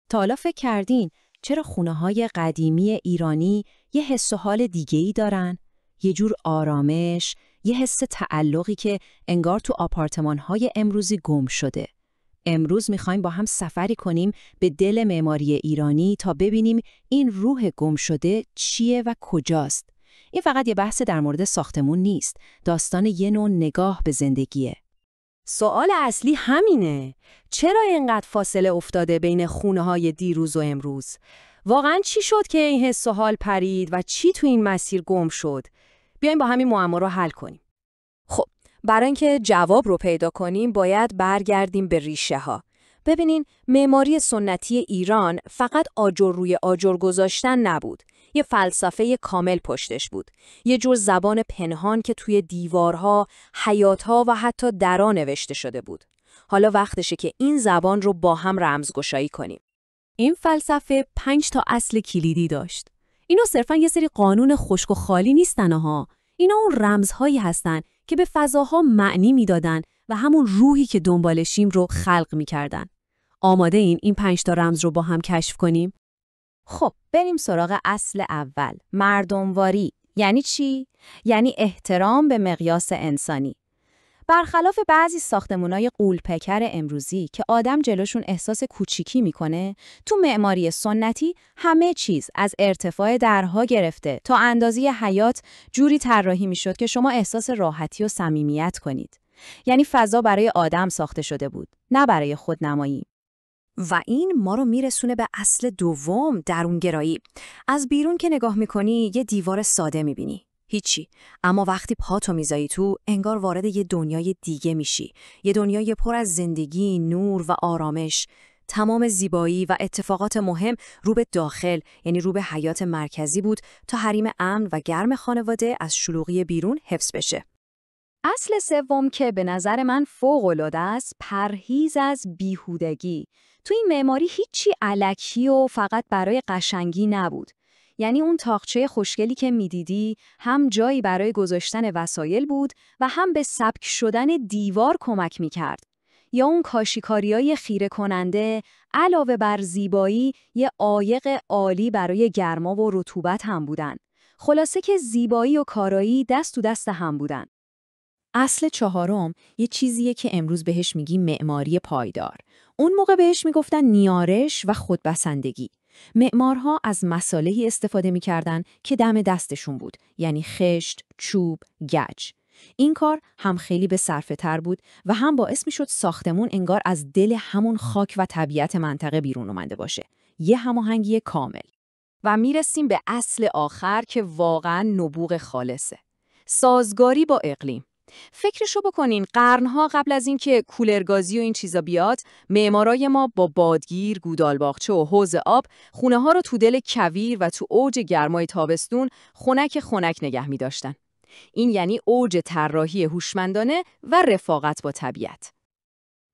تا حالا فکر کردین چرا خونه‌های قدیمی ایرانی یه حس و حال دیگه‌ای دارن؟ یه جور آرامش، یه حس تعلقی که انگار تو آپارتمان‌های امروزی گم شده. امروز می‌خوایم با هم سفری کنیم به دل معماری ایرانی تا ببینیم این روح گم شده چیه و کجاست. این فقط یه بحث در مورد ساختمون نیست، داستان یه نوع نگاه به زندگیه. سوال اصلی همینه. چرا اینقدر فاصله افتاده بین خونه‌های دیروز و امروز؟ واقعاً چی شد که این حس و حال پرید و چی تو این مسیر گم شد؟ بیایم با همین معما رو حل کنیم. خب، برای اینکه جواب رو پیدا کنیم باید برگردیم به ریشه ها. ببینین، معماری سنتی ایران فقط آجر روی آجر گذاشتن نبود. یه فلسفه کامل پشتش بود. یه جور زبان پنهان که توی دیوارها، حیاط‌ها و حتی درا نوشته شده بود. حالا وقتشه که این زبان رو با هم رمزگشایی کنیم. این فلسفه 5 تا اصل کلیدی داشت. اینا صرفاً یه سری قانون خشک و خالی نیستن ها. اینا اون رمزهایی هستن که به فضاها معنی میدادن و همون روحی که دنبالشیم رو خلق میکردن. آماده این 5 تا رمز رو با هم کشف کنیم؟ خب، بریم سراغ اصل اول، مردمواری. یعنی چی؟ یعنی احترام به مقیاس انسانی. برخلاف بعضی ساختمان‌های غول‌پیکر امروزی که آدم جلوشون احساس کوچیکی میکنه، تو معماری سنتی همه چیز از ارتفاع درها گرفته تا اندازه حیاط جوری طراحی میشد که شما احساس راحتی و صمیمیت کنید. یعنی فضا برای آدم ساخته شده بود، نه برای خودنمایی. و این ما رو میرسونه به اصل دوم، درونگرایی. از بیرون که نگاه میکنی یه دیوار ساده میبینی. هیچی. اما وقتی پاتو میذاری تو، انگار وارد یه دنیای دیگه میشی. یه دنیای پر از زندگی، نور و آرامش. تمام زیبایی و اتفاقات مهم رو به داخل، یعنی رو به حیات مرکزی بود تا حریم امن و گرم خانواده از شلوغی بیرون حفظ بشه. اصل سوم که به نظر من فوق‌العاده است، پرهیز از بیهودگی. تو این معماری هیچی الکی و فقط برای قشنگی نبود. یعنی اون تاقچه خوشگلی که میدیدی هم جایی برای گذاشتن وسایل بود و هم به سبک شدن دیوار کمک میکرد. یا اون کاشیکاریای خیره کننده علاوه بر زیبایی یه عایق عالی برای گرما و رطوبت هم بودن. خلاصه که زیبایی و کارایی دست تو دست هم بودن. اصل چهارم یه چیزیه که امروز بهش میگیم معماری پایدار. اون موقع بهش میگفتن نیارش و خودبسندگی. معمارها از مصالحی استفاده میکردن که دم دستشون بود، یعنی خشت، چوب، گچ. این کار هم خیلی به صرفه تر بود و هم باعث میشد ساختمون انگار از دل همون خاک و طبیعت منطقه بیرون اومده باشه. یه هماهنگی کامل. و میرسیم به اصل آخر که واقعاً نبوغ خالصه. سازگاری با اقلیم. فکرشو بکنین، قرنها قبل از اینکه کولرگازی و این چیزا بیاد، معمارای ما با بادگیر، گودالباغچه و حوض آب خونه ها رو تو دل کویر و تو اوج گرمای تابستون خنک نگه می داشتن. این یعنی اوج طراحی هوشمندانه و رفاقت با طبیعت.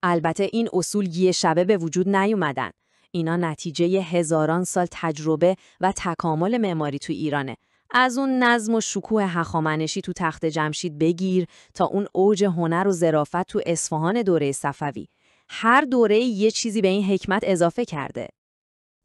البته این اصول یه شبه به وجود نیومدن. اینا نتیجه هزاران سال تجربه و تکامل معماری تو ایرانه. از اون نظم و شکوه هخامنشی تو تخت جمشید بگیر تا اون اوج هنر و ظرافت تو اصفهان دوره صفوی. هر دوره یه چیزی به این حکمت اضافه کرده.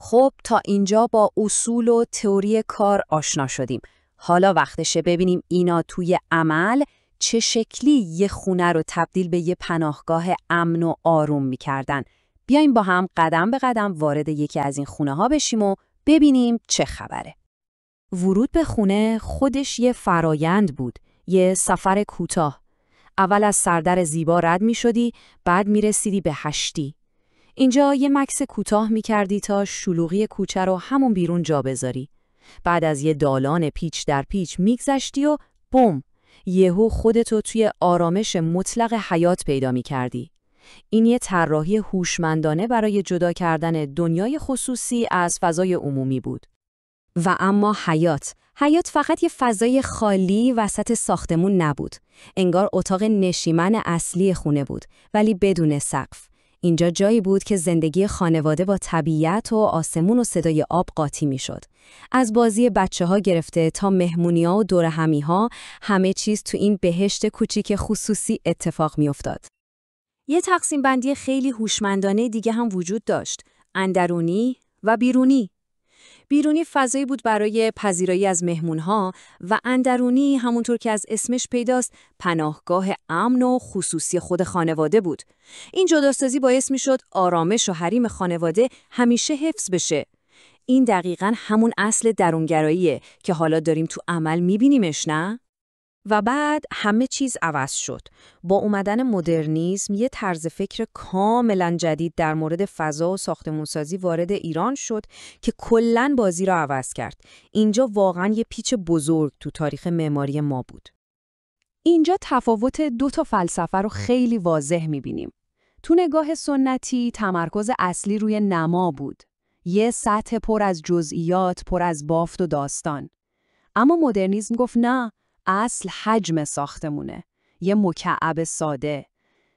خب تا اینجا با اصول و تئوری کار آشنا شدیم. حالا وقتشه ببینیم اینا توی عمل چه شکلی یه خونه رو تبدیل به یه پناهگاه امن و آروم می‌کردن. بیایم با هم قدم به قدم وارد یکی از این خونه ها بشیم و ببینیم چه خبره. ورود به خونه خودش یه فرایند بود، یه سفر کوتاه. اول از سردر زیبا رد می شدی، بعد می رسیدی به هشتی. اینجا یه مکث کوتاه می کردی تا شلوغی کوچه رو همون بیرون جا بذاری. بعد از یه دالان پیچ در پیچ می گذشتی و بوم، یهو خودتو توی آرامش مطلق حیات پیدا می کردی. این یه طراحی هوشمندانه برای جدا کردن دنیای خصوصی از فضای عمومی بود. و اما حیات فقط یه فضای خالی وسط ساختمون نبود. انگار اتاق نشیمن اصلی خونه بود، ولی بدون سقف. اینجا جایی بود که زندگی خانواده با طبیعت و آسمون و صدای آب قاطی میشد. از بازی بچه‌ها گرفته تا مهمونی‌ها و دور همی‌ها، همه چیز تو این بهشت کوچیک خصوصی اتفاق می‌افتاد. یه تقسیم بندی خیلی هوشمندانه دیگه هم وجود داشت. اندرونی و بیرونی. بیرونی فضایی بود برای پذیرایی از مهمونها و اندرونی همونطور که از اسمش پیداست پناهگاه امن و خصوصی خود خانواده بود. این جداسازی باعث میشد آرامش و حریم خانواده همیشه حفظ بشه. این دقیقاً همون اصل درونگراییه که حالا داریم تو عمل میبینیمش، نه؟ و بعد همه چیز عوض شد. با اومدن مدرنیسم یه طرز فکر کاملا جدید در مورد فضا و ساختمانسازی وارد ایران شد که کلاً بازی را عوض کرد. اینجا واقعاً یه پیچ بزرگ تو تاریخ معماری ما بود. اینجا تفاوت دو تا فلسفه رو خیلی واضح می‌بینیم. تو نگاه سنتی تمرکز اصلی روی نما بود. یه سطح پر از جزئیات، پر از بافت و داستان. اما مدرنیسم گفت نه، اصل حجم ساختمونه. یه مکعب ساده.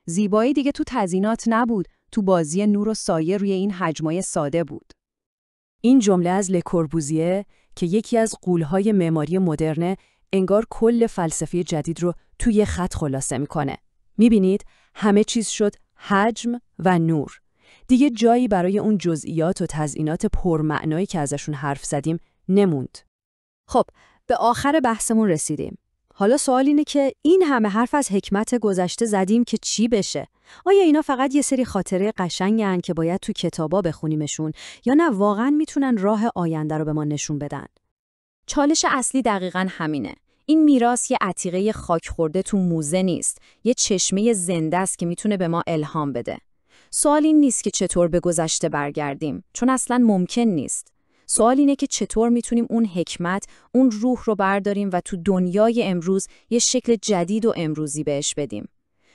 زیبایی دیگه تو تزیینات نبود، تو بازی نور و سایه روی این حجمای ساده بود. این جمله از لکوربوزیه که یکی از غول‌های معماری مدرنه انگار کل فلسفه جدید رو توی یه خط خلاصه میکنه. میبینید همه چیز شد حجم و نور. دیگه جایی برای اون جزئیات و تزیینات پرمعنایی که ازشون حرف زدیم نموند. خب، به آخر بحثمون رسیدیم. حالا سوال اینه که این همه حرف از حکمت گذشته زدیم که چی بشه؟ آیا اینا فقط یه سری خاطره قشنگن که باید تو کتابا بخونیمشون یا نه واقعاً میتونن راه آینده رو به ما نشون بدن؟ چالش اصلی دقیقاً همینه. این میراث یه عتیقه خاک خورده تو موزه نیست، یه چشمه زنده است که میتونه به ما الهام بده. سوال این نیست که چطور به گذشته برگردیم، چون اصلاً ممکن نیست. سوال اینه که چطور میتونیم اون حکمت، اون روح رو برداریم و تو دنیای امروز یه شکل جدید و امروزی بهش بدیم.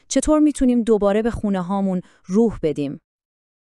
چطور میتونیم دوباره به خونه هامون روح بدیم،